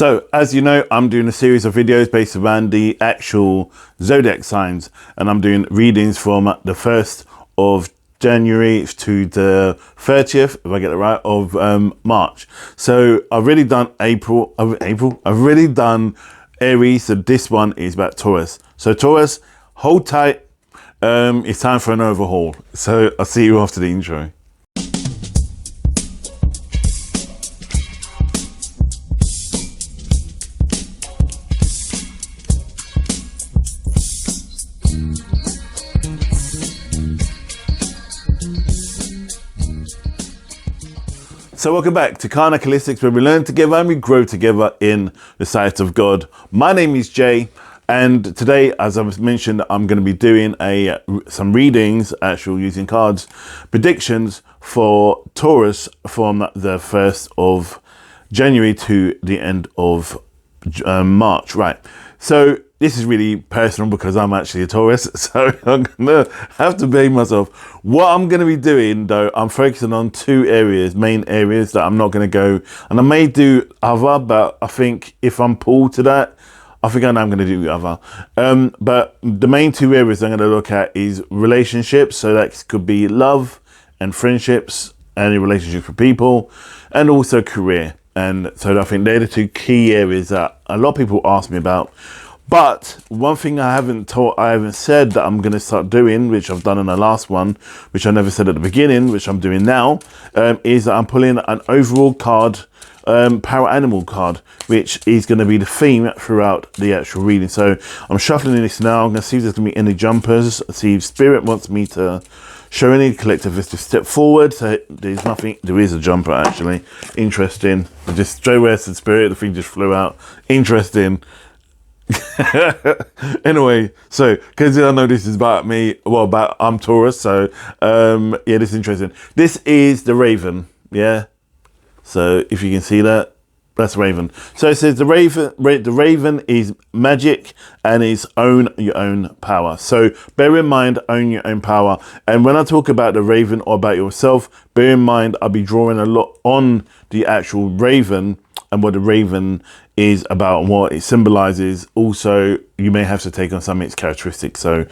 So, as you know, I'm doing a series of videos based around the actual zodiac signs, and I'm doing readings from the 1st of January to the 30th, if I get it right, of March. So I've already done April. I've already done Aries. So this one is about Taurus. So Taurus, hold tight. It's time for an overhaul. So I'll see you after the intro. So welcome back to Kana Holistics, where we learn together and we grow together in the sight of God. My name is Jay, and today, as I mentioned, I'm going to be doing some readings, actually using cards, predictions for Taurus from the 1st of January to the end of March. Right. So this is really personal because I'm actually a Taurus, so I'm going to have to behave myself. What I'm going to be doing, though, I'm focusing on two main areas that I'm not going to go, and I may do other, but I think if I'm pulled to that, I think I know I'm going to do other. But the main two areas I'm going to look at is relationships, so that could be love and friendships, any relationships with people, and also career. And so I think they're the two key areas that a lot of people ask me about. But one thing I haven't said that I'm going to start doing, which I've done in the last one, which I never said at the beginning, which I'm doing now, is that I'm pulling an overall card, power animal card, which is going to be the theme throughout the actual reading. So I'm shuffling this now. I'm going to see if there's going to be any jumpers, see if Spirit wants me to show any collectivists to step forward. So there's nothing. There is a jumper, actually. Interesting. I just straight away said Spirit. The thing just flew out. Interesting. Anyway, so because I know this is about me, I'm Taurus. So yeah, this is interesting. This is the Raven. Yeah. So if you can see that, that's Raven. So it says the Raven is magic and is own your own power. So bear in mind, own your own power. And when I talk about the Raven or about yourself, bear in mind, I'll be drawing a lot on the actual Raven and what the Raven is about and what it symbolizes. Also, you may have to take on some of its characteristics. So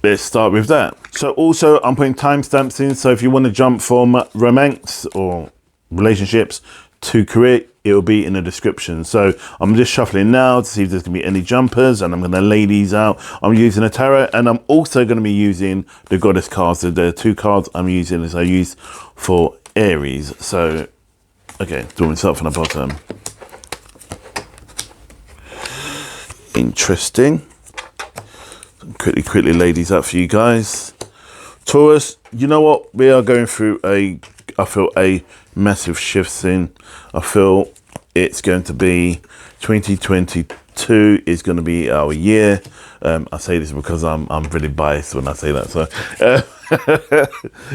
let's start with that. So also, I'm putting timestamps in. So if you want to jump from romance or relationships to career, it will be in the description. So I'm just shuffling now to see if there's going to be any jumpers, and I'm going to lay these out. I'm using a tarot, and I'm also going to be using the goddess cards. So there are two cards I'm using as I use for Aries. So, okay, drawing start from the bottom. Interesting. Quickly lay these out for you guys. Taurus, you know what? We are going through I feel a massive shift soon. I feel it's going to be 2022 is going to be our year. I say this because I'm really biased when I say that.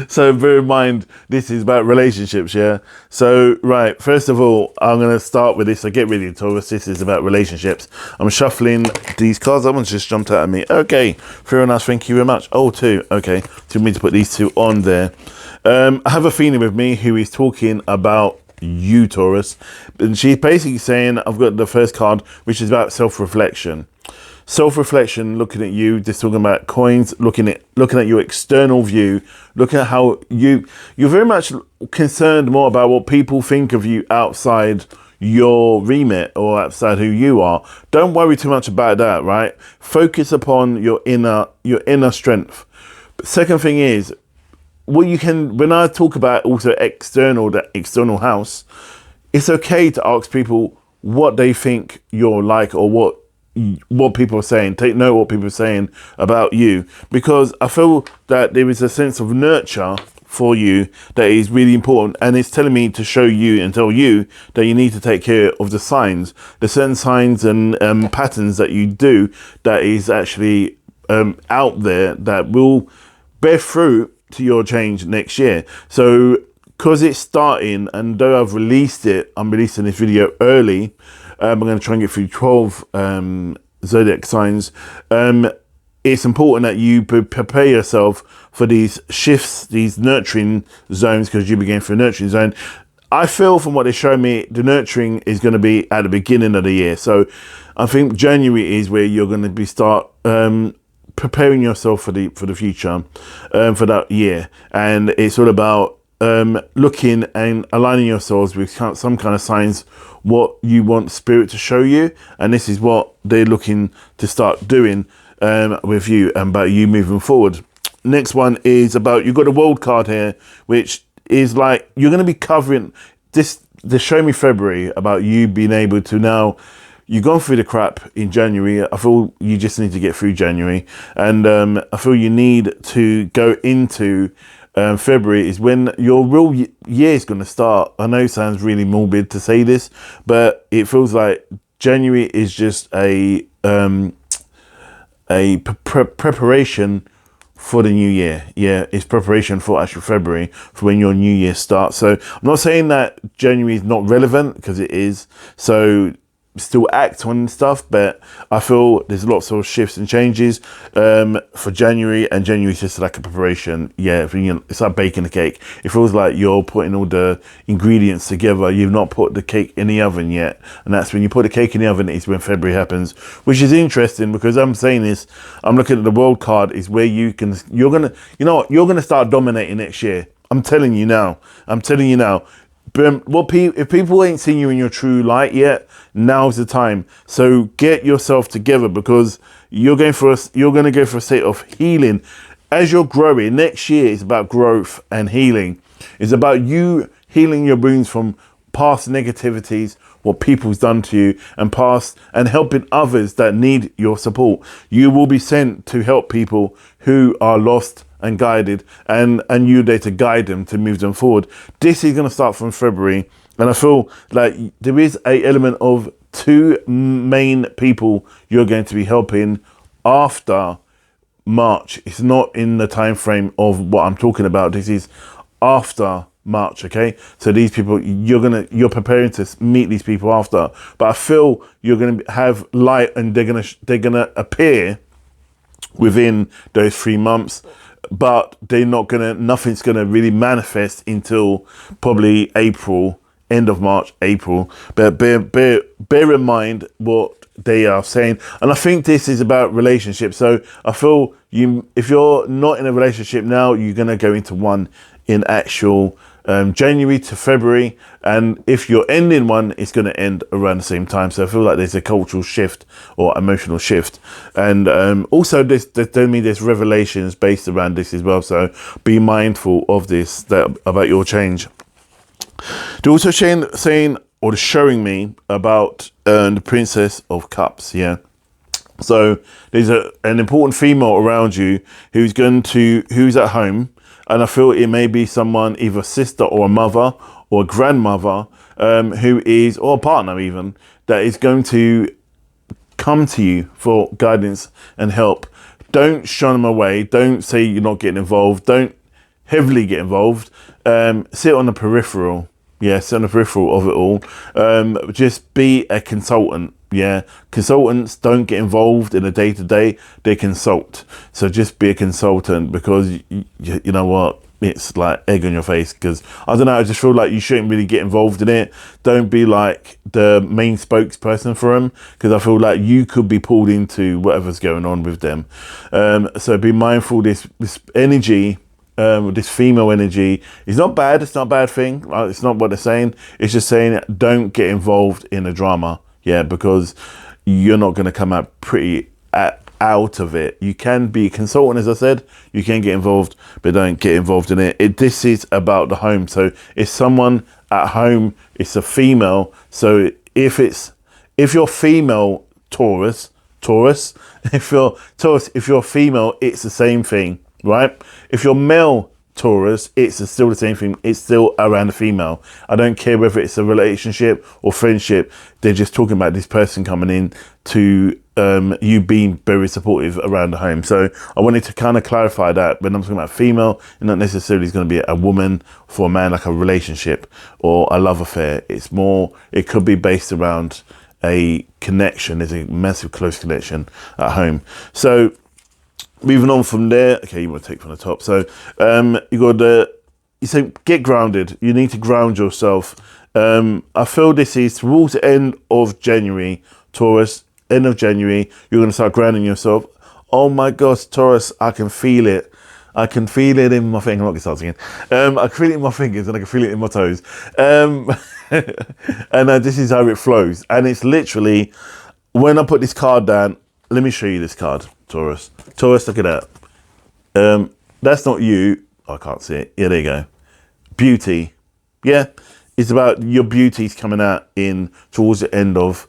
So bear in mind, this is about relationships, yeah? So, right, first of all, I'm going to start with this. So get ready, Taurus. This is about relationships. I'm shuffling these cards. That one's just jumped out at me. Okay, fair enough. Thank you very much. Oh, two. Okay, so we need to put these two on there. I have a feeling with me who is talking about you, Taurus. And she's basically saying, I've got the first card, which is about self-reflection. Self-reflection, looking at you, just talking about coins, looking at your external view, looking at how you're very much concerned more about what people think of you outside your remit or outside who you are. Don't worry too much about that, right? Focus upon your inner strength. But second thing is, when I talk about also that external house, it's okay to ask people what they think you're like or what people are saying. Take note of what people are saying about you, because I feel that there is a sense of nurture for you that is really important, and it's telling me to show you and tell you that you need to take care of the certain signs and patterns that you do that is actually out there that will bear fruit to your change next year. So because it's starting, and though I've released it, I'm releasing this video early. I'm going to try and get through 12 zodiac signs. It's important that you prepare yourself for these shifts, these nurturing zones, because you begin for a nurturing zone. I feel from what they show me, the nurturing is going to be at the beginning of the year. So I think January is where you're going to be start preparing yourself for the future, for that year. And it's all about looking and aligning yourselves with some kind of signs, what you want spirit to show you. And this is what they're looking to start doing with you and about you moving forward. Next one is about, you've got a world card here, which is like, you're going to be covering this. They show me February about you being able to now, you've gone through the crap in January. I feel you just need to get through January. And I feel you need to go into February is when your real year is going to start. I know it sounds really morbid to say this, but it feels like January is just a preparation for the new year. Yeah, it's preparation for actual February, for when your new year starts. So I'm not saying that January is not relevant, because it is. So still act on stuff, but I feel there's lots of shifts and changes for January, and January is just like a preparation. Yeah, it's like baking a cake. It feels like you're putting all the ingredients together. You've not put the cake in the oven yet, and that's when you put the cake in the oven, is when February happens, which is interesting, because I'm saying this, I'm looking at the world card, is where you're gonna start dominating next year. I'm telling you now. If people ain't seen you in your true light yet, now's the time. So get yourself together, because you're going to go for a state of healing as you're growing. Next year is about growth and healing. It's about you healing your wounds from past negativities, what people's done to you, and helping others that need your support. You will be sent to help people who are lost and guided, and you there to guide them, to move them forward. This is going to start from February, and I feel like there is a element of two main people you're going to be helping after March. It's not in the time frame of what I'm talking about. This is after March, okay? So these people, you're preparing to meet these people after, but I feel you're going to have light, and they're gonna appear within those 3 months. But nothing's gonna really manifest until probably April, end of March, April. But bear in mind what they are saying. And I think this is about relationships. So I feel if you're not in a relationship now, you're gonna go into one in actual January to February, and if you're ending one, it's going to end around the same time. So I feel like there's a cultural shift or emotional shift, and also there's revelations based around this as well. So be mindful of this, about your change. They're also showing me about the Princess of Cups. Yeah. So there's an important female around you who's at home. And I feel it may be someone, either a sister or a mother or a grandmother, or a partner even, that is going to come to you for guidance and help. Don't shun them away. Don't say you're not getting involved. Don't heavily get involved. Sit on the peripheral. Yeah, sit on the peripheral of it all. Just be a consultant. Yeah, consultants don't get involved in the day-to-day, they consult. So just be a consultant, because you know what, it's like egg on your face. Because I don't know, I just feel like you shouldn't really get involved in it. Don't be like the main spokesperson for them, because I feel like you could be pulled into whatever's going on with them. So be mindful. This energy, this female energy is not bad. It's not a bad thing. It's not what they're saying. It's just saying don't get involved in the drama. Yeah, because you're not going to come out pretty out of it. You can be a consultant, as I said. You can get involved, but don't get involved in it. This is about the home. So it's someone at home. It's a female. So if you're female, Taurus, if you're female, it's the same thing, right? If you're male, Taurus, it's still the same thing. It's still around the female. I don't care whether it's a relationship or friendship. They're just talking about this person coming in to you being very supportive around the home. So I wanted to kind of clarify that when I'm talking about female, and not necessarily is going to be a woman for a man, like a relationship or a love affair. It's more, it could be based around a connection. There's a massive close connection at home. So moving on from there, okay, you want to take from the top. So you got so get grounded. You need to ground yourself. I feel this is towards the end of January, Taurus. End of January, you're going to start grounding yourself. Oh my gosh, Taurus, I can feel it. I can feel it in my fingers. I'm not going to start singing. I can feel it in my fingers and I can feel it in my toes. And this is how it flows. And it's literally, when I put this card down, let me show you this card, Taurus. Taurus, look at that. That's not you. I can't see it. Yeah, there you go. Beauty. Yeah, it's about your beauty's coming out in towards the end of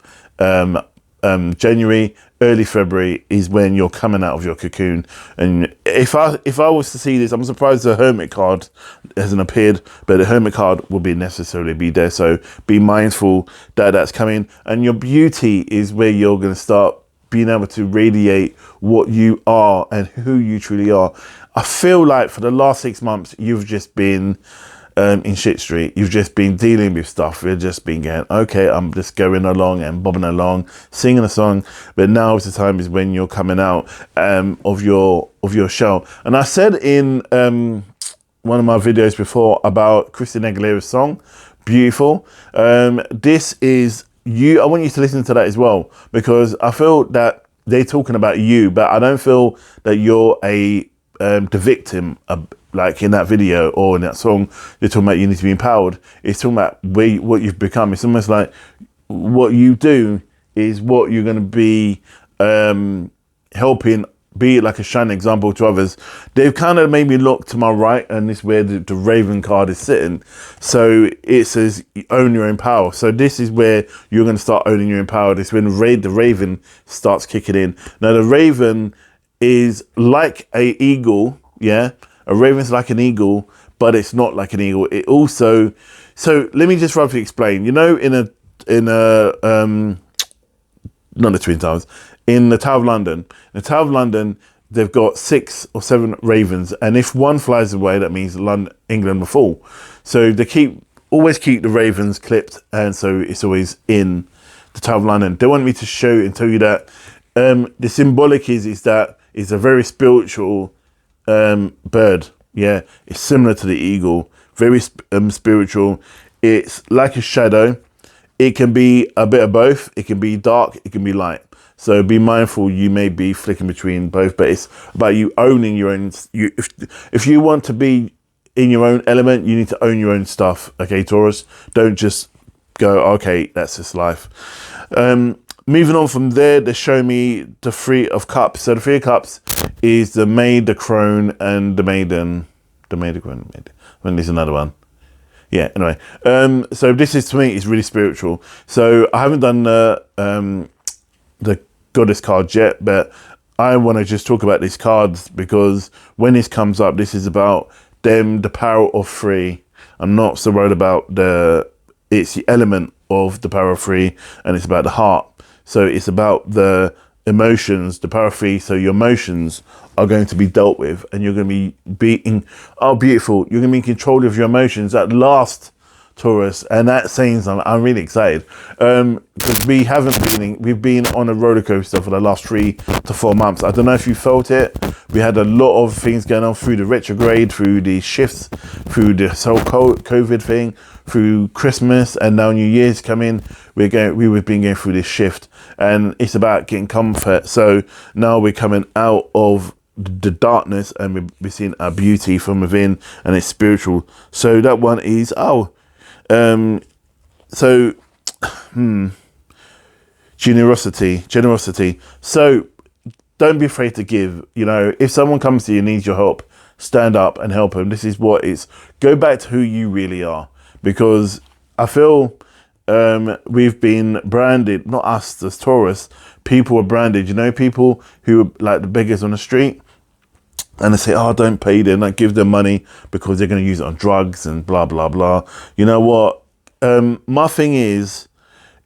January, early February is when you're coming out of your cocoon. And if I was to see this, I'm surprised the Hermit card hasn't appeared, but the Hermit card will be necessarily be there. So be mindful that that's coming. And your beauty is where you're going to start being able to radiate what you are and who you truly are. I feel like for the last 6 months, you've just been in shit street. You've just been dealing with stuff. You've just been going, okay, I'm just going along and bobbing along, singing a song. But now is the time is when you're coming out of your shell. And I said in one of my videos before about Christina Aguilera's song, Beautiful. This is you. I want you to listen to that as well, because I feel that they're talking about you, but I don't feel that you're the victim like in that video or in that song. They're talking about you need to be empowered. It's talking about what you've become. It's almost like what you do is what you're going to be helping be like a shining example to others. They've kind of made me look to my right, and this is where the Raven card is sitting. So it says own your own power. So this is where you're going to start owning your own power. This is when the Raven starts kicking in. Now the Raven is like a eagle, yeah. A raven's like an eagle, but it's not like an eagle. It also, so let me just roughly explain. You know, in not the Twin Towers, in the Tower of London. In the Tower of London, they've got 6 or 7 ravens, and if one flies away, that means England will fall. So they always keep the ravens clipped, and so it's always in the Tower of London. They want me to show and tell you that the symbolic is that it's a very spiritual bird. Yeah, it's similar to the eagle, very spiritual. It's like a shadow. It can be a bit of both. It can be dark, it can be light. So be mindful, you may be flicking between both, but it's about you owning your own. If you want to be in your own element, you need to own your own stuff. Okay, Taurus, don't just go, okay, that's just life. Moving on from there, they show me the 3 of Cups. So the 3 of Cups is the Maid, the Crone, and the Maiden. The Maid, the Crone, the Maiden. And there's another one. Yeah, anyway. So this is, to me, is really spiritual. So I haven't done the Goddess card yet, but I want to just talk about these cards because when this comes up, this is about them, the power of 3. I'm not so worried about it's the element of the power of 3, and it's about the heart. So it's about the emotions, the power of 3. So your emotions are going to be dealt with, and you're going to be beautiful. You're going to be in control of your emotions at last, Taurus, and that saying I'm really excited because we've been on a roller coaster for the last 3 to 4 months. I don't know if you felt it. We had a lot of things going on through the retrograde, through the shifts, through this whole COVID thing, through Christmas, and now New Year's coming. We've been going through this shift, and it's about getting comfort. So now we're coming out of the darkness, and we're seeing our beauty from within, and it's spiritual. So that one is generosity. So don't be afraid to give. You know, if someone comes to you and needs your help, stand up and help them. This is what it's. Go back to who you really are, because I feel we've been branded, not us as Taurus, people are branded. You know, people who are like the beggars on the street, and they say, oh, don't pay them, like give them money because they're going to use it on drugs and blah, blah, blah. You know what? My thing is,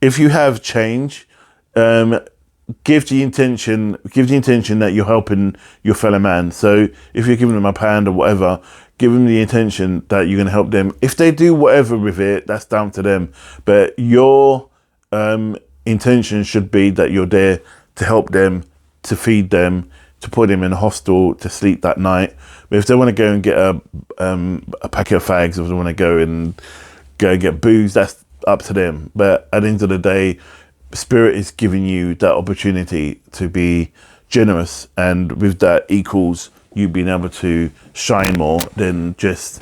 if you have change, give the intention that you're helping your fellow man. So if you're giving them a pound or whatever, give them the intention that you're going to help them. If they do whatever with it, that's down to them. But your intention should be that you're there to help them, to feed them, to put them in a hostel to sleep that night. But if they want to go and get a packet of fags, or if they want to go and get booze, that's up to them. But at the end of the day, Spirit is giving you that opportunity to be generous, and with that equals you being able to shine more than just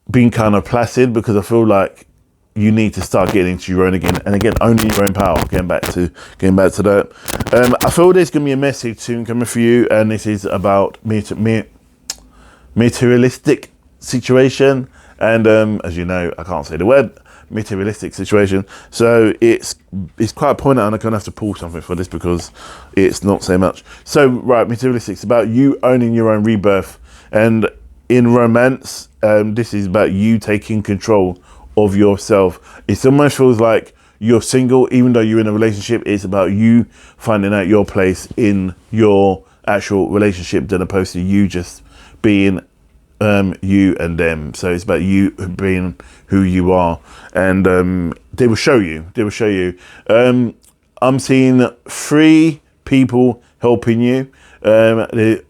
being kind of placid, because I feel like you need to start getting into your own again, and again, owning your own power. Getting back to that. I feel there's going to be a message soon coming for you, and this is about materialistic situation. And as you know, I can't say the word materialistic situation, so it's quite poignant, and I'm gonna have to pull something for this because it's not so much. So right, materialistic, it's about you owning your own rebirth, and in romance, this is about you taking control of yourself. It almost feels like you're single, even though you're in a relationship. It's about you finding out your place in your actual relationship, than opposed to you just being you and them. So it's about you being who you are, and they will show you. I'm seeing 3 people helping you,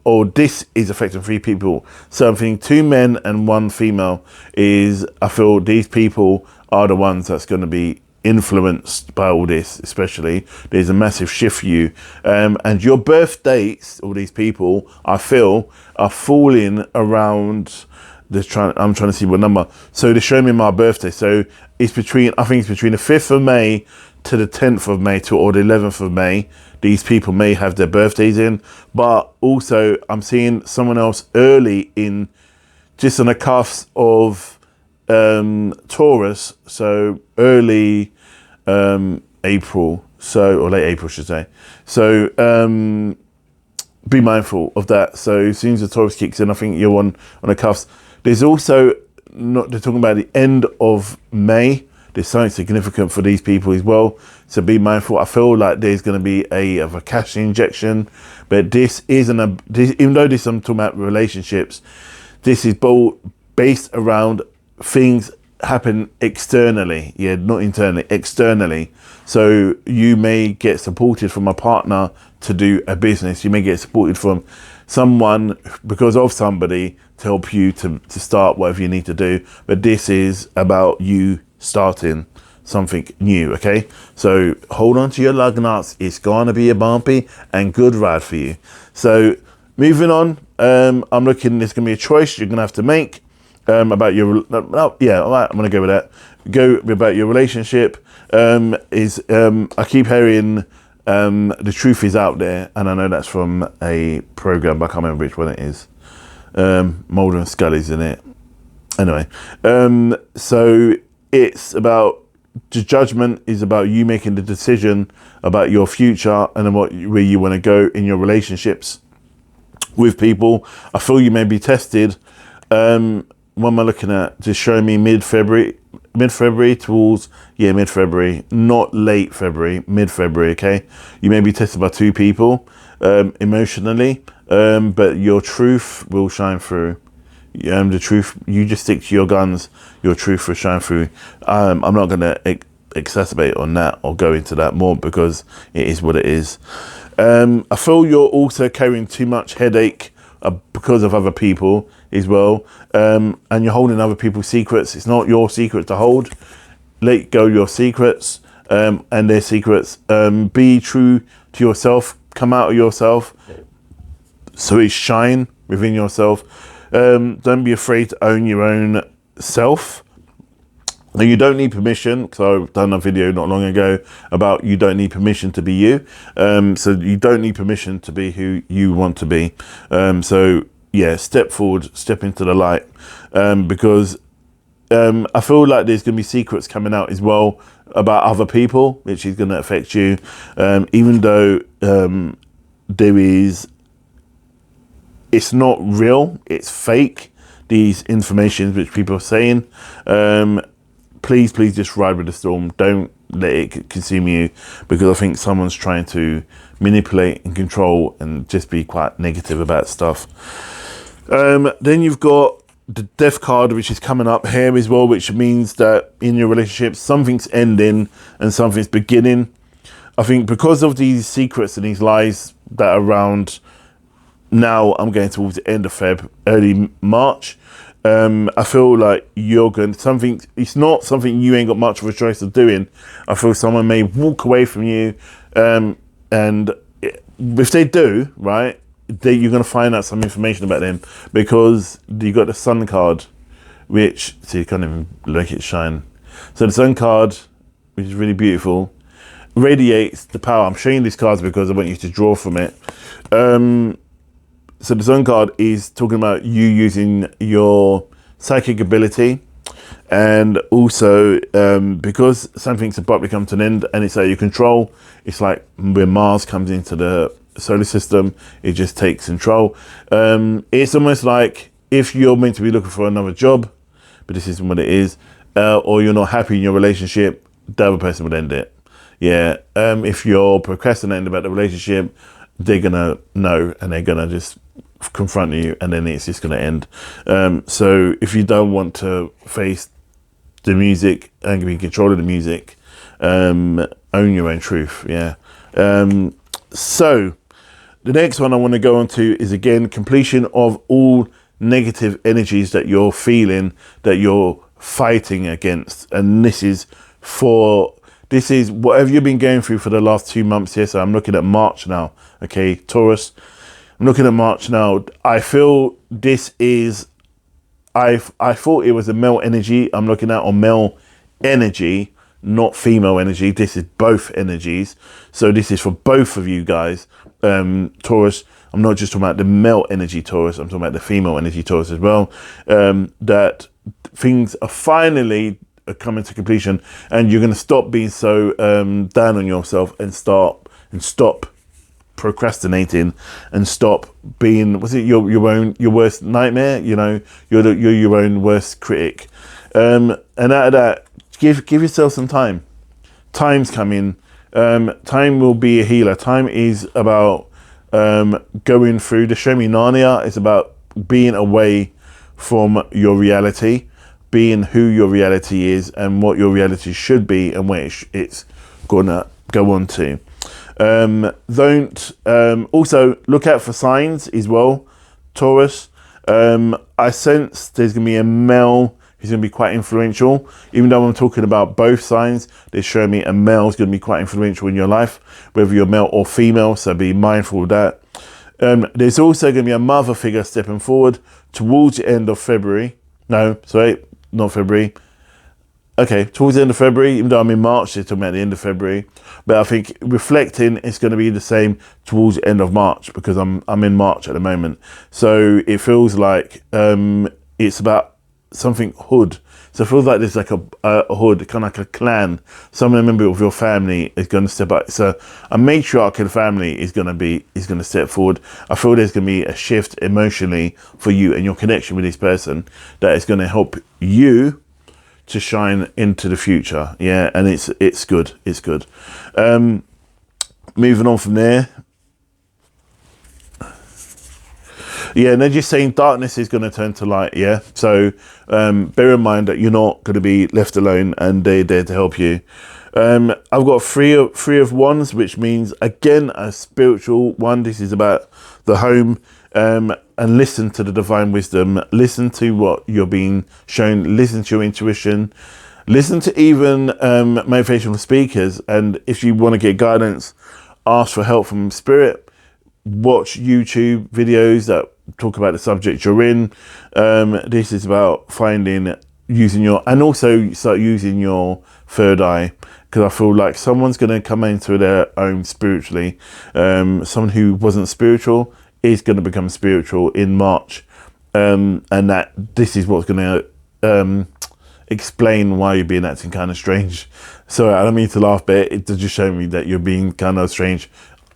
or this is affecting 3 people. So I'm thinking 2 men and 1 female. I feel these people are the ones that's going to be influenced by all this. Especially, there's a massive shift for you, and your birth dates, all these people I feel are falling around I'm trying to see what number. So they're showing me my birthday, so it's between, I think it's between the 5th of May to the 10th of May or the 11th of May. These people may have their birthdays in, but also I'm seeing someone else early in, just on the cuffs of Taurus, so early April, or late April, I should say. So be mindful of that. So as soon as the Taurus kicks in, I think you're on the cuffs. There's also, they're talking about the end of May. There's something significant for these people as well. So be mindful. I feel like there's going to be a cash injection, but this isn't even though this, I'm talking about relationships, this is both based around things happen externally, not internally, externally. So you may get supported from a partner to do a business. You may get supported from someone because of somebody to help you to start whatever you need to do. But this is about you starting something new, okay? So hold on to your lug nuts. It's going to be a bumpy and good ride for you. So moving on, I'm looking, there's going to be a choice you're going to have to make about your, all right, I'm going to go with that. Go about your relationship. I keep hearing the truth is out there, and I know that's from a program, but I can't remember which one it is. Mulder and Scully's in it. Anyway, so it's about, the judgment is about you making the decision about your future and then where you want to go in your relationships with people. I feel you may be tested. What am I looking at? Just showing me mid-February towards, mid-February, not late February, mid-February, okay? You may be tested by 2 people emotionally, but your truth will shine through. The truth, you just stick to your guns, your truth will shine through. I'm not going to exacerbate on that or go into that more because it is what it is. I feel you're also carrying too much headache because of other people as well, and you're holding other people's secrets. It's not your secret to hold. Let go your secrets and their secrets. Be true to yourself. Come out of yourself. So it's shine within yourself. Don't be afraid to own your own self. Now, you don't need permission, because I've done a video not long ago about you don't need permission to be you. So you don't need permission to be who you want to be. Step forward, step into the light, because I feel like there's going to be secrets coming out as well about other people, which is going to affect you, even though it's not real, it's fake, these informations which people are saying. Please just ride with the storm. Don't let it consume you, because I think someone's trying to manipulate and control and just be quite negative about stuff. Then you've got the death card, which is coming up here as well, which means that in your relationship, something's ending and something's beginning. I think because of these secrets and these lies that are around now, I'm going towards the end of Feb, early March. I feel like you're going something. It's not something you ain't got much of a choice of doing. I feel someone may walk away from you, and if they do, right, you're going to find out some information about them because you got the Sun card, which see you can't even look it shine. So the Sun card, which is really beautiful, radiates the power. I'm showing these cards because I want you to draw from it. So the Sun card is talking about you using your psychic ability, and also because something's abruptly come to an end and it's out of your control. It's like when Mars comes into the solar system, it just takes control. It's almost like if you're meant to be looking for another job, but this isn't what it is, or you're not happy in your relationship, the other person would end it. Yeah. If you're procrastinating about the relationship, they're gonna know and they're gonna just confront you, and then it's just gonna end. So if you don't want to face the music and be in control of the music, own your own truth. Yeah. So the next one I want to go on to is again completion of all negative energies that you're feeling, that you're fighting against, and this is whatever you've been going through for the last 2 months here. So I'm looking at March now. Okay, Taurus. I'm looking at March now. I feel this is. I thought it was a male energy. I'm looking at on male energy, not female energy. This is both energies. So this is for both of you guys, Taurus. I'm not just talking about the male energy Taurus. I'm talking about the female energy Taurus as well. That things are finally coming to completion, and you're going to stop being so down on yourself and stop procrastinating and stop being your worst nightmare. You know, you're your own worst critic. And out of that, give yourself some time. Time's coming. Time will be a healer. Time is about going through the Show Me Narnia. It's about being away from your reality, being who your reality is and what your reality should be and where it's gonna go on to. Also look out for signs as well, Taurus. I sense there's gonna be a male who's gonna be quite influential. Even though I'm talking about both signs, they're showing me a male is gonna be quite influential in your life, whether you're male or female, so be mindful of that. There's also gonna be a mother figure stepping forward towards the end of February. No, sorry, not February. Okay, towards the end of February, even though I'm in March, they're talking about the end of February. But I think reflecting, it's going to be the same towards the end of March because I'm in March at the moment. So it feels like it's about something hood. So it feels like there's like a hood, kind of like a clan. Some member of your family is going to step up. So a matriarch in the family is going to step forward. I feel there's going to be a shift emotionally for you and your connection with this person that is going to help you to shine into the future. Yeah, and it's good. It's good. Moving on from there. Yeah, and they're just saying darkness is going to turn to light. Yeah, so bear in mind that you're not going to be left alone, and they're there to help you. I've got three of wands, which means again a spiritual one. This is about the home. And listen to the divine wisdom, listen to what you're being shown, listen to your intuition, listen to even motivational speakers. And if you want to get guidance, ask for help from spirit, watch YouTube videos that talk about the subject you're in. This is about using and also start using your third eye, because I feel like someone's going to come into their own spiritually. Someone who wasn't spiritual is going to become spiritual in March, and that this is what's going to explain why you're being acting kind of strange. So I don't mean to laugh, but it does just show me that you're being kind of strange,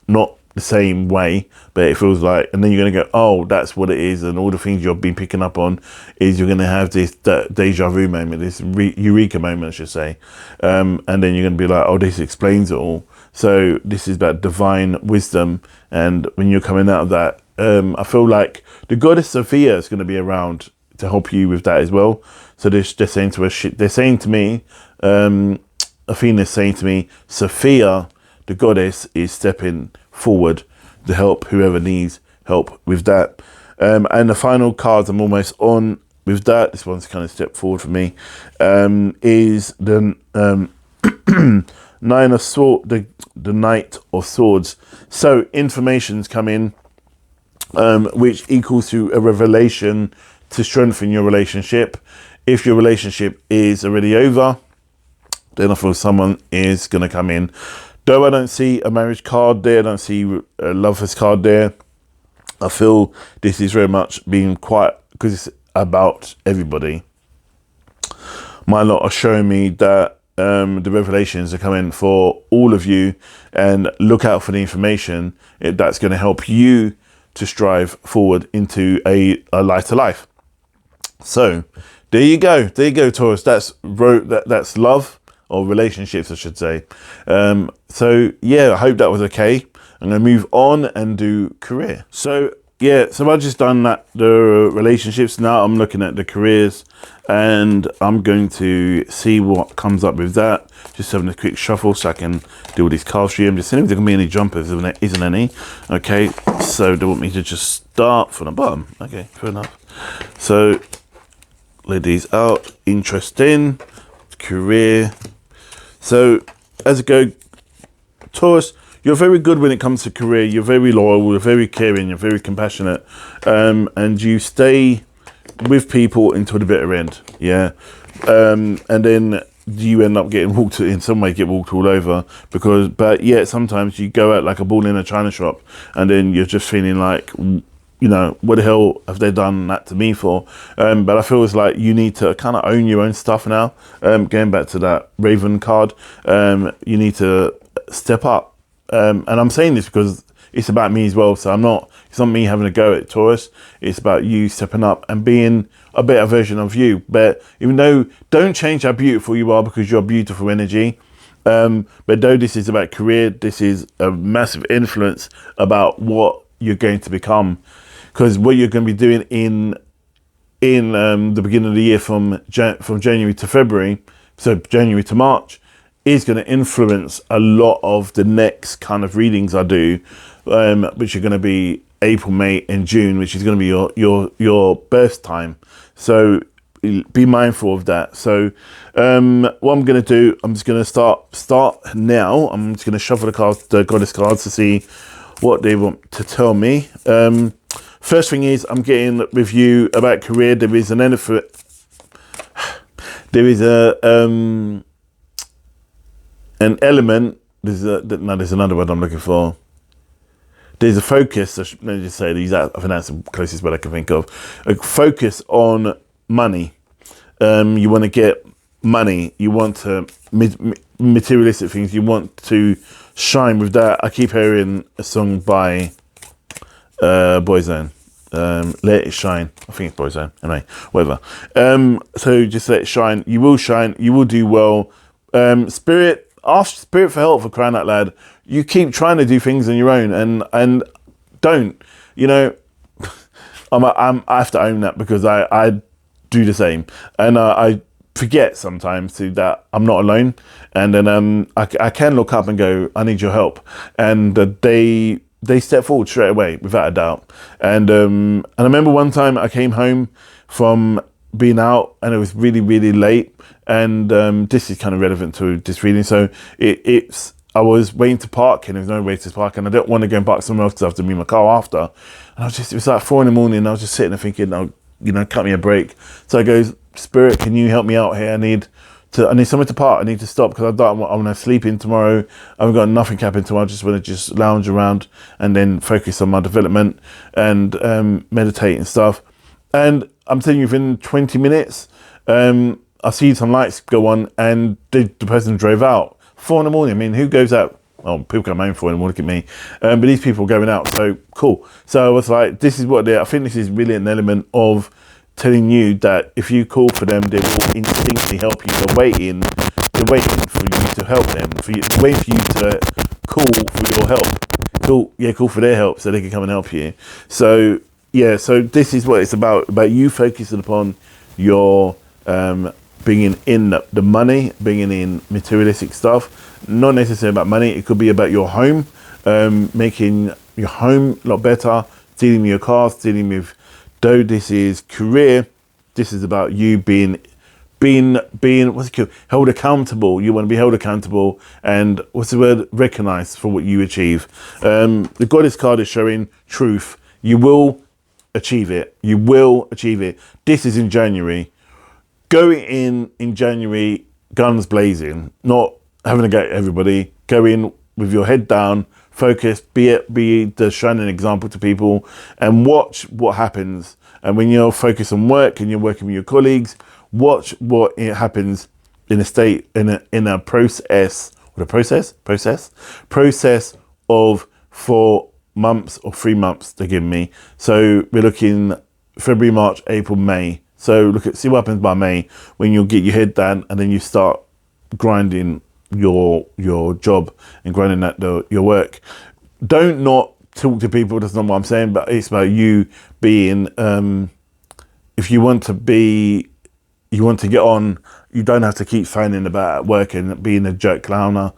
not the same way, but it feels like, and then you're going to go, oh, that's what it is, and all the things you've been picking up on is you're going to have this deja vu moment, this eureka moment, I should say, and then you're going to be like, oh, this explains it all. So this is about divine wisdom, and when you're coming out of that, I feel like the goddess Sophia is going to be around to help you with that as well. So they're saying to me, Athena's saying to me, Sophia, the goddess is stepping forward to help whoever needs help with that. And the final cards I'm almost on with that, this one's kind of stepped forward for me, is the Nine of Swords, the Knight of Swords. So information's come in, which equals to a revelation to strengthen your relationship. If your relationship is already over, then I feel someone is going to come in. Though I don't see a marriage card there, I don't see a lover's card there, I feel this is very much being quite, because it's about everybody. My lot are showing me that the revelations are coming for all of you, and look out for the information that's going to help you to strive forward into a lighter life. So there you go, Taurus. That's love, or relationships, I should say. So yeah, I hope that was okay. I'm going to move on and do career. So yeah, so I've just done the relationships. Now I'm looking at the careers, and I'm going to see what comes up with that. Just having a quick shuffle so I can do all these cards for you. I'm just seeing if there can be any jumpers. There isn't any. Okay, so they want me to just start from the bottom. Okay, fair enough. So lay these out. Interesting. Career. So as it goes, Taurus, you're very good when it comes to career. You're very loyal, you're very caring, you're very compassionate, and you stay with people until the bitter end. Yeah, and then you end up getting walked, in some way get walked all over, but yeah, sometimes you go out like a bull in a china shop, and then you're just feeling like, you know, what the hell have they done that to me for? But I feel it's like you need to kind of own your own stuff now. Going back to that Raven card, you need to step up. And I'm saying this because it's about me as well. So it's not me having a go at Taurus. It's about you stepping up and being a better version of you. But even though, don't change how beautiful you are, because you're beautiful energy. But though this is about career, this is a massive influence about what you're going to become. Because what you're going to be doing in the beginning of the year from January to February, so January to March, is going to influence a lot of the next kind of readings I do, which are going to be April, May, and June, which is going to be your birth time. So be mindful of that. So what I'm going to do, I'm just going to start now. I'm just going to shuffle the goddess cards to see what they want to tell me. First thing is, I'm getting with you about career. There is an elephant. There is an element. There's another word I'm looking for. There's a focus. Let me just say these. I think that's the closest word I can think of. A focus on money. You want to get money. You want to materialistic things. You want to shine with that. I keep hearing a song by Boyzone. Let it shine. I think it's Boyzone. Anyway, whatever. So just let it shine. You will shine. You will do well. Spirit. Ask Spirit for help, for crying out loud. You keep trying to do things on your own, and don't. You know, I have to own that, because I do the same, and I forget sometimes that I'm not alone, and then I can look up and go, I need your help, and they step forward straight away without a doubt. And I remember one time I came home from being out, and it was really, really late. And this is kind of relevant to this reading. So I was waiting to park, and there was no way to park, and I didn't want to go and park somewhere else because I have to move my car after. And it was like 4 a.m. and I was just sitting there thinking, oh, you know, cut me a break. So I go, Spirit, can you help me out here? I need somewhere to park. I need to stop, because I want to sleep in tomorrow. I've got nothing happening tomorrow. I just want to just lounge around and then focus on my development and meditate and stuff. And I'm telling you, within 20 minutes, I see some lights go on, and the person drove out. 4 a.m. I mean, who goes out? Well, people come home 4 a.m, look at me. But these people are going out, so cool. So I was like, this is what I think this is really an element of telling you that if you call for them, they will instinctively help you. They're waiting for you to help them. They're waiting for you to call for your help. Call for their help so they can come and help you. So yeah, so this is what it's about you focusing upon your bringing in the money, bringing in materialistic stuff. Not necessarily about money. It could be about your home, making your home a lot better, dealing with your cars, dealing with, though this is career, this is about you being what's it called? Held accountable. You want to be held accountable and what's the word? Recognized for what you achieve. The Goddess card is showing truth. You will achieve it. You will achieve it. This is in January. Going in January, guns blazing, not having a go at everybody. Go in with your head down, focused, be the shining example to people, and watch what happens. And when you're focused on work and you're working with your colleagues, watch what it happens in a process of 4 months or 3 months they give me. So we're looking February, March, April, May. So see what happens by May when you'll get your head down and then you start grinding your job and grinding at your work. Don't not talk to people. That's not what I'm saying, but it's about you being. If you want to get on, you don't have to keep phoning about work and being a the clown, or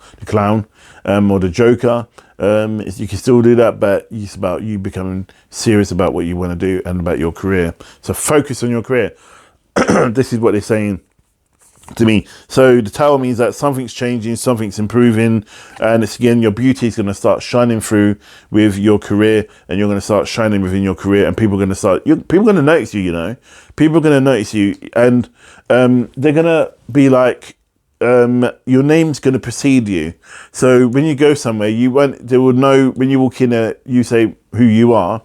the joker. You can still do that, but it's about you becoming serious about what you want to do and about your career. So focus on your career. This is what they're saying to me. So the Tower means that something's changing, something's improving, and it's again, your beauty is going to start shining through with your career, and you're going to start shining within your career, and people are going to notice you. People are going to notice you, and they're going to be like, your name's going to precede you. So when you go somewhere, they will know when you walk in. You say who you are,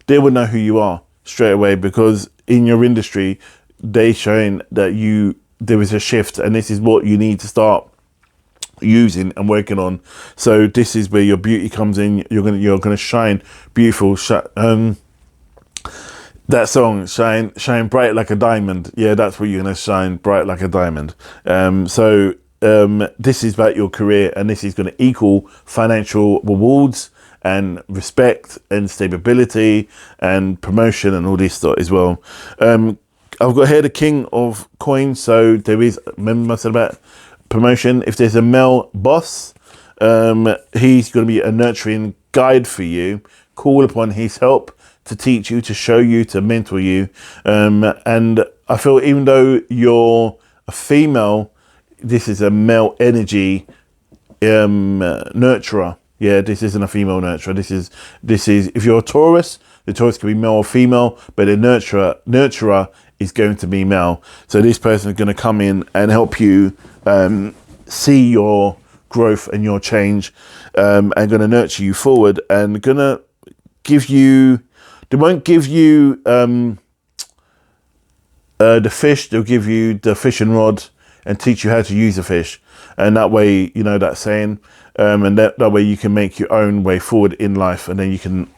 they will know who you are straight away, because in your industry, they're showing that there is a shift, and this is what you need to start using and working on. So this is where your beauty comes in. You're gonna shine beautiful. That song, shine bright like a diamond. Yeah, that's what you're gonna shine bright like a diamond. This is about your career, and this is gonna equal financial rewards and respect and stability and promotion and all this stuff as well. I've got here the King of Coins. So there is, remember I said about promotion. If there's a male boss, he's going to be a nurturing guide for you. Call upon his help to teach you, to show you, to mentor you. And I feel even though you're a female, this is a male energy nurturer. Yeah, this isn't a female nurturer. This is if you're a Taurus, the Taurus can be male or female, but the nurturer is going to be male. So this person is going to come in and help you see your growth and your change, and going to nurture you forward, and going to give you. They won't give you the fish. They'll give you the fishing rod and teach you how to use the fish, and that way, that saying, and that way you can make your own way forward in life, and then you can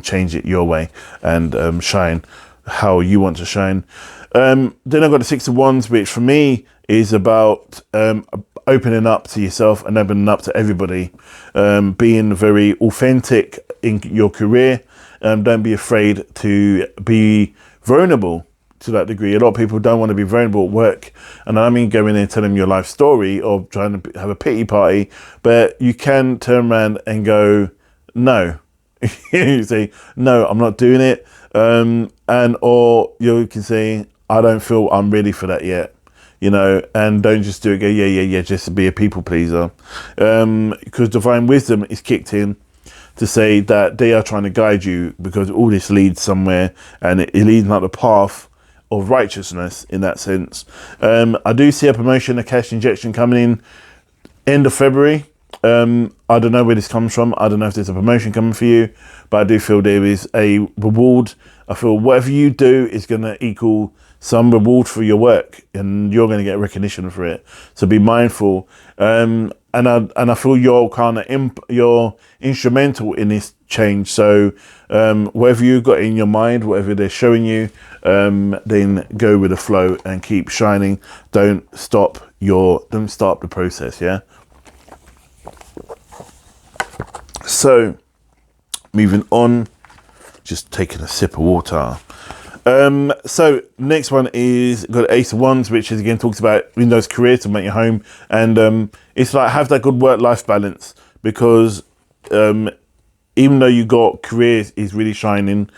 change it your way and shine how you want to shine. Then I've got the Six of Wands, which for me is about opening up to yourself and opening up to everybody, being very authentic in your career. Don't be afraid to be vulnerable to that degree. A lot of people don't want to be vulnerable at work, and I mean going in and telling them your life story or trying to have a pity party, but you can turn around and go, no. You say, no, I'm not doing it. Or you can say, I don't feel I'm ready for that yet, and don't just do it, go, yeah, just to be a people pleaser. Because divine wisdom is kicked in to say that they are trying to guide you, because all this leads somewhere, and it leads up the path of righteousness in that sense. I do see a promotion, a cash injection coming in end of February. I don't know where this comes from. I don't know if there's a promotion coming for you, but I do feel there is a reward. I feel whatever you do is going to equal some reward for your work, and you're going to get recognition for it. So be mindful. And I feel you're instrumental in this change. So whatever you've got in your mind, whatever they're showing you, then go with the flow and keep shining. Don't stop the process. Yeah. So, moving on, just taking a sip of water. So next one is got Ace of Wands, which is again talks about Windows career to make your home, and it's like have that good work-life balance, because even though you got career is really shining,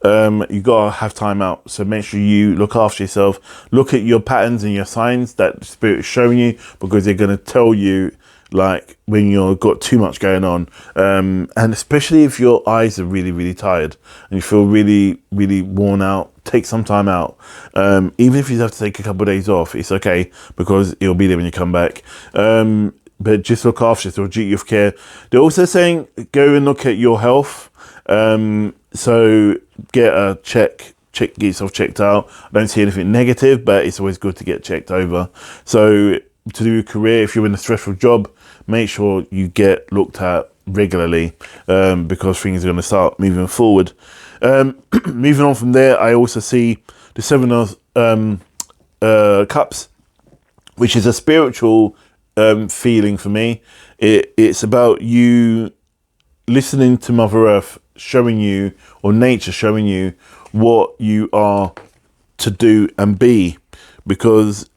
you gotta have time out. So make sure you look after yourself. Look at your patterns and your signs that the spirit is showing you, because they're gonna tell you like when you've got too much going on, and especially if your eyes are really, really tired and you feel really, really worn out. Take some time out. Even if you have to take a couple of days off, it's okay, because it'll be there when you come back. But just look after yourself, duty of care. They're also saying go and look at your health. So get a get yourself checked out. I don't see anything negative, but it's always good to get checked over. So to do a career, if you're in a stressful job, make sure you get looked at regularly, because things are going to start moving forward. Moving on from there, I also see the Seven of Cups, which is a spiritual feeling for me. It's about you listening to Mother Earth showing you, or nature showing you, what you are to do and be. Because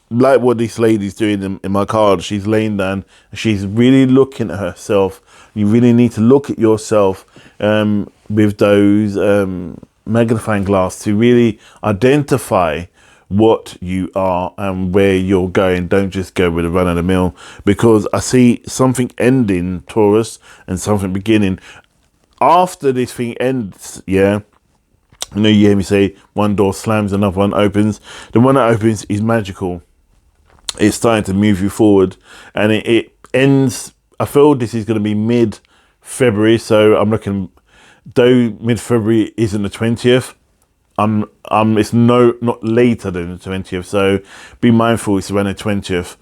like what this lady's doing in my card, she's laying down, she's really looking at herself. You really need to look at yourself with those magnifying glass to really identify what you are and where you're going. Don't just go with a run of the mill, because I see something ending, Taurus, and something beginning. After this thing ends, yeah, I know you hear me say one door slams, another one opens. The one that opens is magical. It's starting to move you forward, and it ends. I feel this is going to be mid-February, so I'm looking, though mid-February isn't the 20th, it's not later than the 20th, so be mindful it's around the 20th.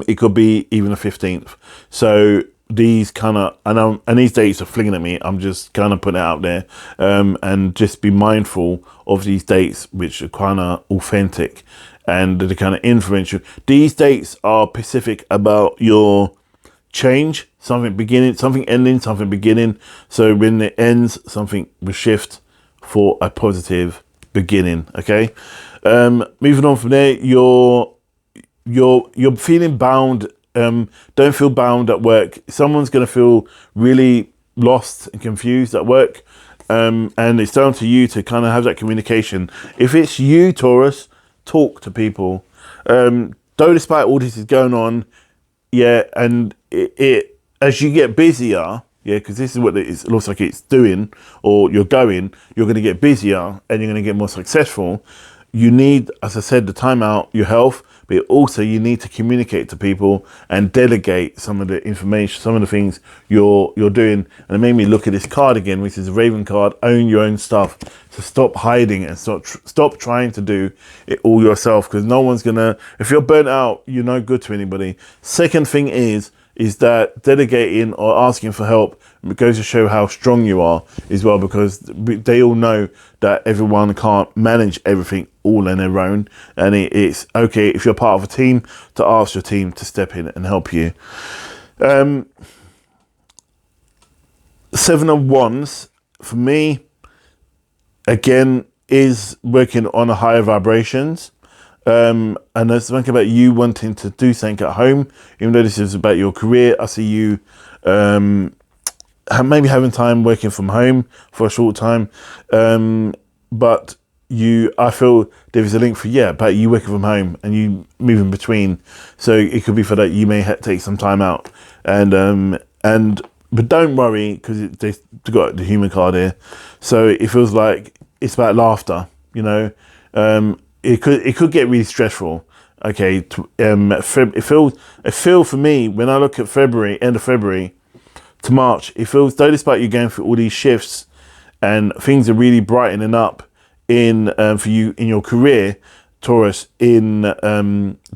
It could be even the 15th. So these kind of, and these dates are flinging at me. I'm just kind of putting it out there, and just be mindful of these dates, which are kind of authentic and they're kind of influential. These dates are specific about your change, something beginning, something ending, something beginning. So when it ends, something will shift for a positive beginning. Okay. Moving on from there, you're feeling bound. Don't feel bound at work. Someone's going to feel really lost and confused at work. And it's down to you to kind of have that communication. If it's you, Taurus, talk to people. Though despite all this is going on, yeah, and it as you get busier, yeah, because this is what it looks like it's doing, or you're going to get busier and you're going to get more successful. You need, as I said, the time out, your health, but also you need to communicate to people and delegate some of the information, some of the things you're doing. And it made me look at this card again, which is a Raven card. Own your own stuff. So stop hiding and stop trying to do it all yourself, because no one's gonna. If you're burnt out, you're no good to anybody. Second thing is that delegating or asking for help goes to show how strong you are as well, because they all know that everyone can't manage everything all on their own, and it's okay if you're part of a team to ask your team to step in and help you. Seven of Wands for me again is working on a higher vibrations. And there's something about you wanting to do something at home, even though this is about your career. I see you maybe having time working from home for a short time, but I feel there is a link for about you working from home and you moving between. So it could be for that you may take some time out, but don't worry, because they've got the human card here, so it feels like it's about laughter. It could get really stressful. Okay, it feels for me when I look at February, end of February to March, it feels, though despite you going through all these shifts and things are really brightening up for you in your career, Taurus, in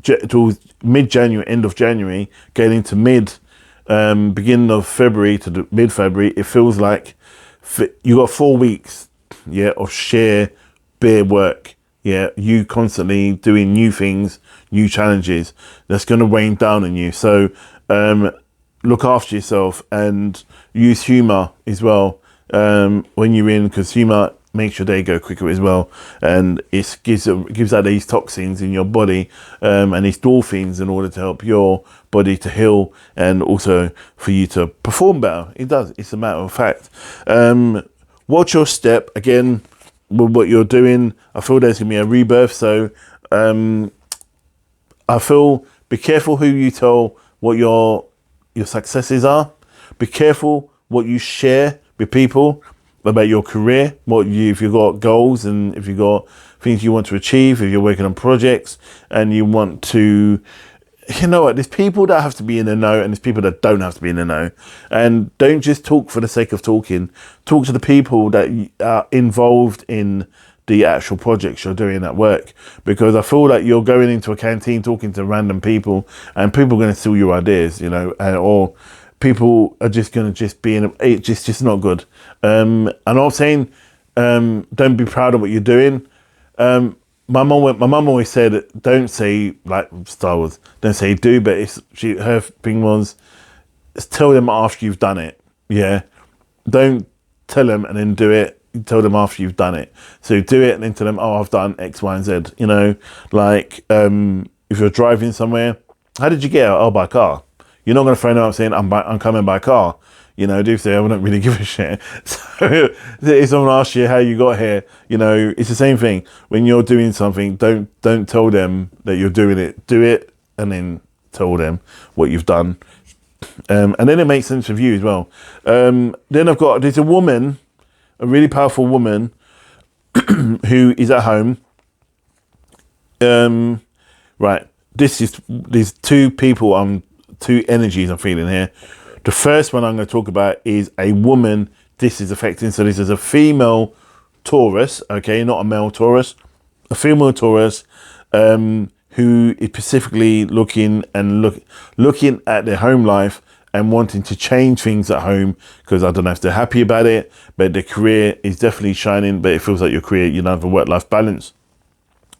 towards mid-January, end of January, getting into beginning of February to the mid-February, it feels like you got 4 weeks, of sheer bare work. Yeah, you constantly doing new things, new challenges that's going to weigh down on you. So look after yourself and use humor as well when you're in, because humor makes your day go quicker as well, and it gives out these toxins in your body, and these endorphins in order to help your body to heal and also for you to perform better. It does. It's a matter of fact. Watch your step again with what you're doing. I feel there's gonna be a rebirth, so I feel be careful who you tell what your successes are. Be careful what you share with people about your career, if you've got goals and if you've got things you want to achieve, if you're working on projects and you want to, you know what, there's people that have to be in the know and there's people that don't have to be in the know. And don't just talk for the sake of talking. Talk to the people that are involved in the actual projects you're doing at work, because I feel like you're going into a canteen talking to random people and people are going to steal your ideas, you know, or people are just going to just be in it's just not good. And I'm saying, don't be proud of what you're doing. My mum always said, don't say, like Star Wars, don't say do, but her thing was, tell them after you've done it. Yeah. Don't tell them and then do it. Tell them after you've done it. So do it and then tell them, oh, I've done X, Y, and Z. You know, like if you're driving somewhere, how did you get out? Oh, by car. You're not going to phone up saying, I'm coming by car. You know, do say, I wouldn't really give a shit. So if someone asks you how you got here, you know, it's the same thing. When you're doing something, don't tell them that you're doing it. Do it and then tell them what you've done. And then it makes sense of you as well. Then there's a woman, a really powerful woman who is at home. Right. There's two people, two energies I'm feeling here. The first one I'm going to talk about is a woman this is affecting. So this is a female Taurus, okay, not a male Taurus, a female Taurus, who is specifically looking at their home life and wanting to change things at home, because I don't know if they're happy about it, but their career is definitely shining, but it feels like your career, you don't have a work-life balance.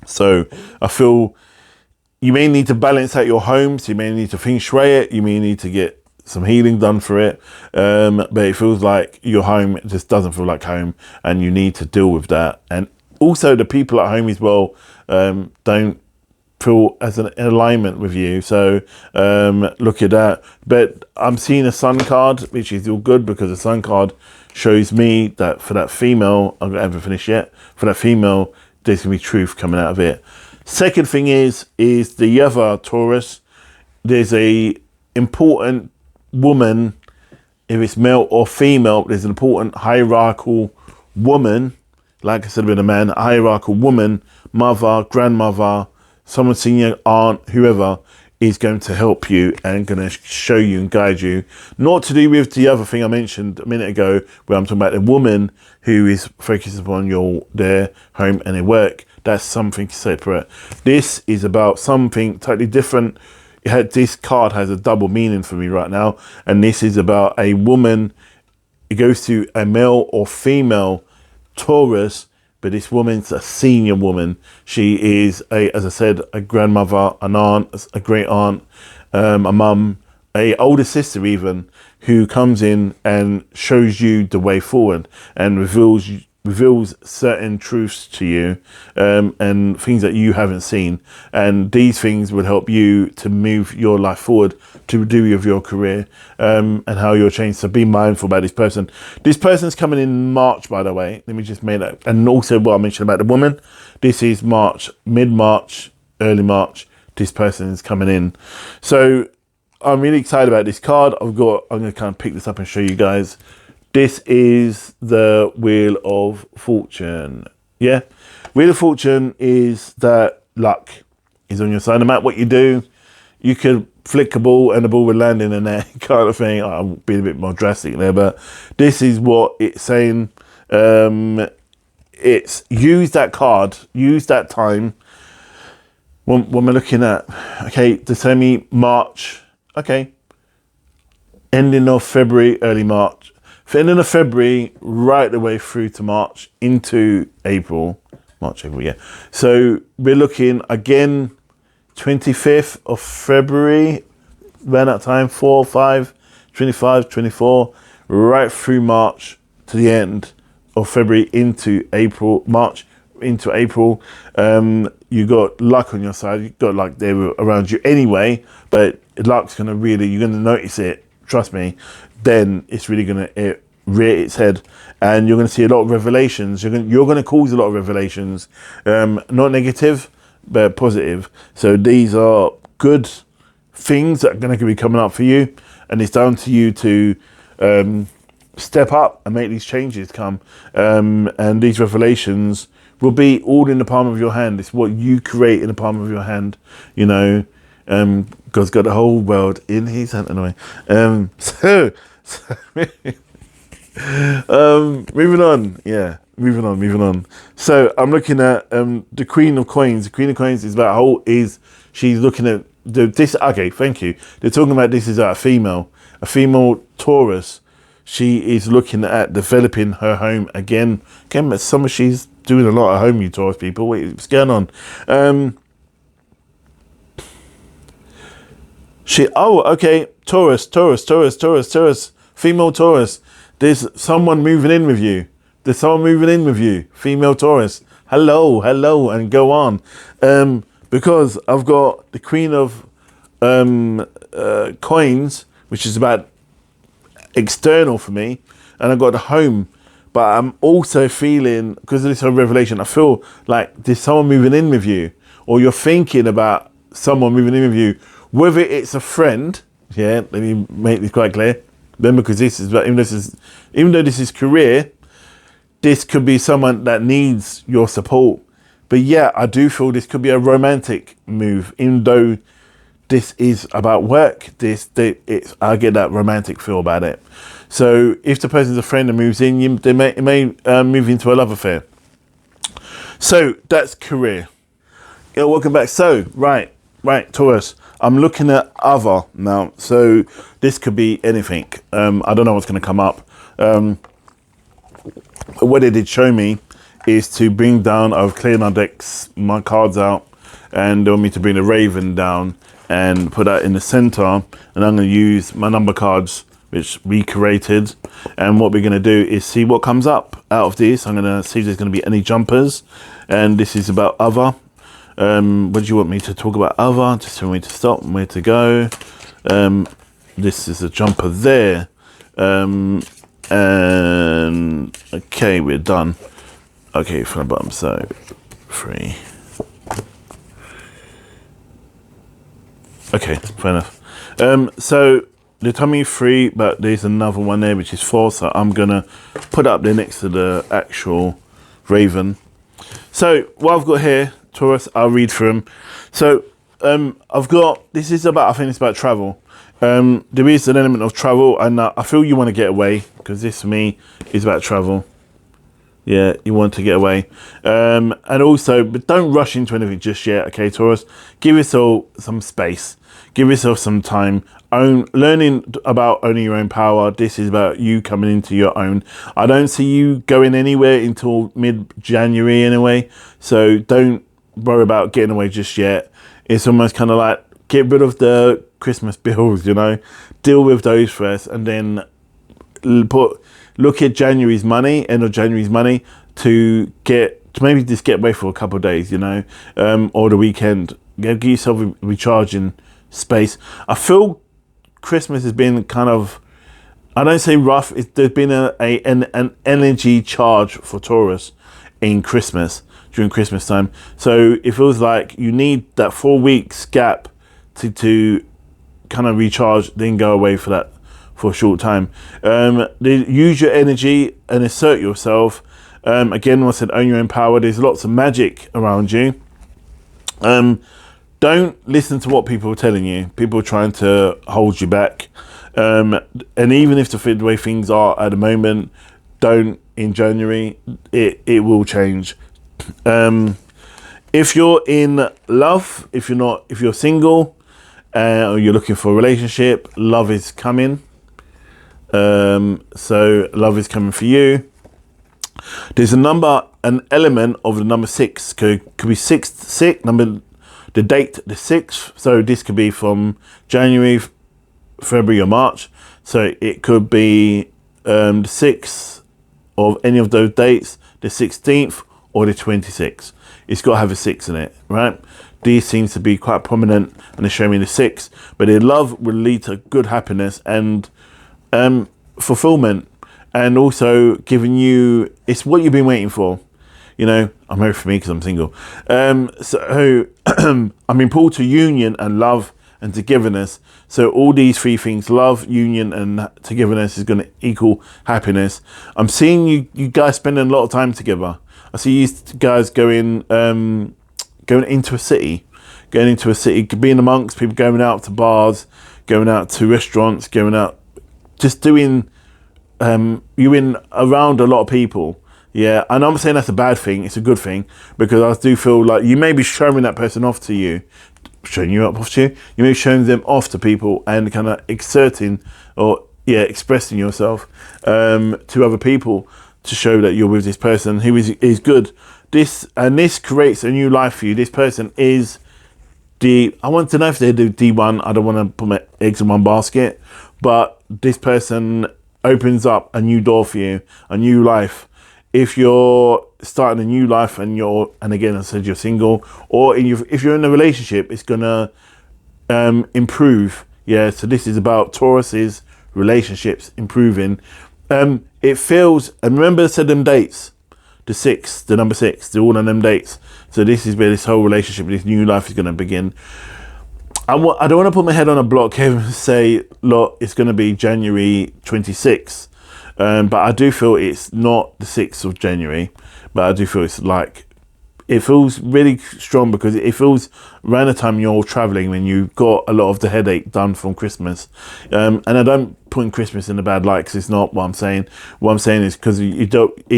So I feel you may need to balance out your home, so you may need to feng shui it, you may need to get some healing done for it, but it feels like your home just doesn't feel like home, and you need to deal with that. And also the people at home as well don't feel as an alignment with you, so look at that. But I'm seeing a sun card, which is all good, because the sun card shows me that for that female, I haven't finished yet, for that female there's gonna be truth coming out of it. Second thing is the other Taurus, there's a important woman, if it's male or female, there's an important hierarchical woman, like I said with a man, a hierarchical woman, mother, grandmother, someone senior, aunt, whoever is going to help you and going to show you and guide you. Not to do with the other thing I mentioned a minute ago, where I'm talking about a woman who is focused upon their home and their work. That's something separate. This is about something totally different. This card has a double meaning for me right now, and this is about a woman. It goes to a male or female Taurus, but this woman's a senior woman. She is as I said, a grandmother, an aunt, a great aunt, a mum, a older sister even, who comes in and shows you the way forward and reveals certain truths to you, and things that you haven't seen. And these things would help you to move your life forward, to do with your career, and how you're changed. So be mindful about this person. This person's coming in March, by the way. Let me just make that. And also what I mentioned about the woman, this is March, mid-March, early March. This person is coming in. So I'm really excited about this card. I'm going to kind of pick this up and show you guys. This is the Wheel of Fortune. Yeah. Wheel of Fortune is that luck is on your side. No matter what you do, you could flick a ball and the ball would land in the net, kind of thing. I'm being a bit more drastic there, but this is what it's saying. It's use that card, use that time. When we're looking at, okay, the March, okay, ending of February, early March. For ending of February, right the way through to March, into April. March, April, yeah. So we're looking again, 25th of February, around that time, 4, 5, 25, 24, right through March to the end of February into April, March into April, you got luck on your side. You got luck there around you anyway, but luck's gonna really, you're gonna notice it. Trust me. Then it's really gonna rear its head, and you're gonna see a lot of revelations. You're gonna cause a lot of revelations, not negative, but positive. So these are good things that are going to be coming up for you, and it's down to you to step up and make these changes come. And these revelations will be all in the palm of your hand. It's what you create in the palm of your hand. You know, God's got the whole world in His hand. Anyway, so moving on. Yeah. Moving on. So I'm looking at the Queen of Coins. The Queen of Coins is about she's looking at this. Okay, thank you. They're talking about this is a female Taurus. She is looking at developing her home again. She's doing a lot at home, you Taurus people. Wait, what's going on? Taurus. Female Taurus. There's someone moving in with you. Female Taurus. Hello, and go on. Because I've got the Queen of Coins, which is about external for me, and I've got the home. But I'm also feeling, because of this whole revelation, I feel like there's someone moving in with you, or you're thinking about someone moving in with you, whether it's a friend. Yeah, let me make this quite clear. Remember, because even though this is career, this could be someone that needs your support. But yeah, I do feel this could be a romantic move, even though this is about work. I get that romantic feel about it. So if the person's a friend and moves in, it may move into a love affair. So that's career. Yeah, welcome back. So right, Taurus. I'm looking at other now. So this could be anything. I don't know what's going to come up. What it did show me is to bring down, I've cleared my decks, my cards out, and they want me to bring the Raven down and put that in the center. And I'm going to use my number cards, which we created. And what we're going to do is see what comes up out of this. I'm going to see if there's going to be any jumpers. And this is about other. What do you want me to talk about other? Just tell me to stop and where to go. This is a jumper there. And okay, we're done. Okay, from the bottom, so 3. Okay, fair enough. So they told me 3, but there's another one there which is 4, so I'm gonna put up there next to the actual Raven. So what I've got here, Taurus, I'll read through them. So I've got, I think it's about travel. There is an element of travel, and I feel you want to get away, because this for me is about travel. Yeah, you want to get away. And also, but don't rush into anything just yet, okay, Taurus? Give yourself some space. Give yourself some time. Learning about owning your own power. This is about you coming into your own. I don't see you going anywhere until mid-January anyway, so don't worry about getting away just yet. It's almost kind of like, get rid of the Christmas bills, you know? Deal with those first, and then look at January's money, end of January's money, to maybe just get away for a couple of days, you know, or the weekend. Give yourself a recharging space. I feel Christmas has been kind of, I don't say rough, there's been an energy charge for Taurus in Christmas, during Christmas time. So it feels like you need that 4 weeks gap to kind of recharge, then go away for a short time. Use your energy and assert yourself. Again, I said, own your own power. There's lots of magic around you. Don't listen to what people are telling you. People are trying to hold you back. And even if the way things are at the moment, don't in January, it will change. If you're in love, if you're single, or you're looking for a relationship, love is coming. So love is coming for you. There's an element of the number 6. Could be 6, the date, the 6th. So this could be from January, February or March. So it could be the 6th of any of those dates, the 16th or the 26th. It's got to have a 6 in it, right? These seems to be quite prominent, and they show me the 6. But their love will lead to good happiness and fulfillment, and also giving you, it's what you've been waiting for. You know, I'm married for me because I'm single. So I'm being pulled to union and love and togetherness. So all these three things, love, union, and togetherness, is going to equal happiness. I'm seeing you guys spending a lot of time together. I see you guys going into a city, being amongst people, going out to bars, going out to restaurants, going out, just doing, you're in around a lot of people. Yeah, and I'm saying that's a bad thing. It's a good thing, because I do feel like you may be showing that person off to you, you may be showing them off to people and kind of expressing yourself to other people to show that you're with this person who is good. This creates a new life for you. This person is I want to know if they do D1. I don't want to put my eggs in one basket, but this person opens up a new door for you, a new life. If you're starting a new life and again, I said you're single, or if you're in a relationship, it's gonna improve. Yeah, so this is about Taurus's relationships improving. It feels, and remember I said them dates, the number 6, they're all on them dates. So this is where this whole relationship, this new life is gonna begin. I don't want to put my head on a block here and say, look, it's gonna be January 26th. But I do feel it's not the 6th of January, but I do feel it feels really strong, because it feels around the time you're traveling when you've got a lot of the headache done from Christmas. And I don't put Christmas in a bad light, because it's not what I'm saying. What I'm saying is because you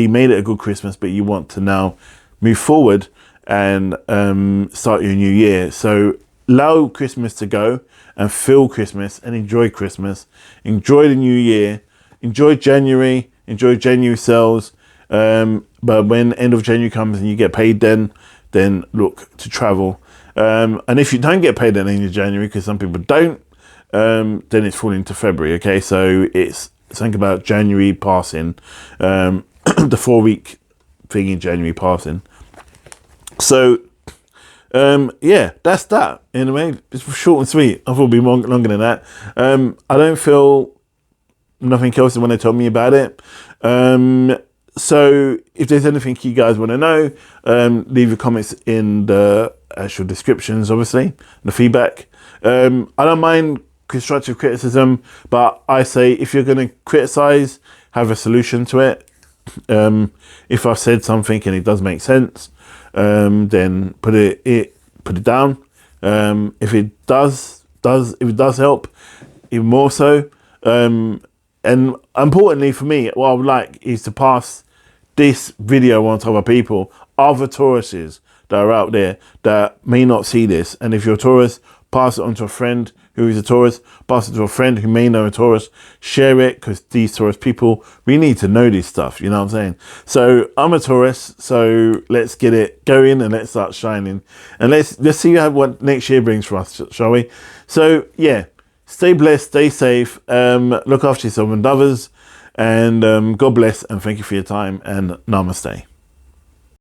made it a good Christmas, but you want to now move forward and start your new year. So allow Christmas to go and feel Christmas and enjoy Christmas. Enjoy the new year. Enjoy January sales, but when end of January comes and you get paid, then look to travel. And if you don't get paid at the end of January, because some people don't, then it's falling into February. Okay, so it's think about January passing, the 4-week thing in January passing. So that's that. Anyway, it's short and sweet. I thought it'd be longer than that. I don't feel nothing else when they told me about it. So if there's anything you guys want to know, leave your comments in the actual descriptions, obviously, the feedback. I don't mind constructive criticism, but I say if you're going to criticize, have a solution to it. If I've said something and it does make sense, then put it down. If it does help, even more so. And importantly for me, what I would like is to pass this video on to other people, other Tauruses that are out there that may not see this. And if you're a Taurus, pass it on to a friend who is a Taurus, pass it to a friend who may know a Taurus, share it, because these Taurus people, we need to know this stuff, you know what I'm saying? So I'm a Taurus, so let's get it going and let's start shining. And let's see what next year brings for us, shall we? So yeah. Stay blessed, stay safe, look after yourself and others, and God bless, and thank you for your time, and namaste.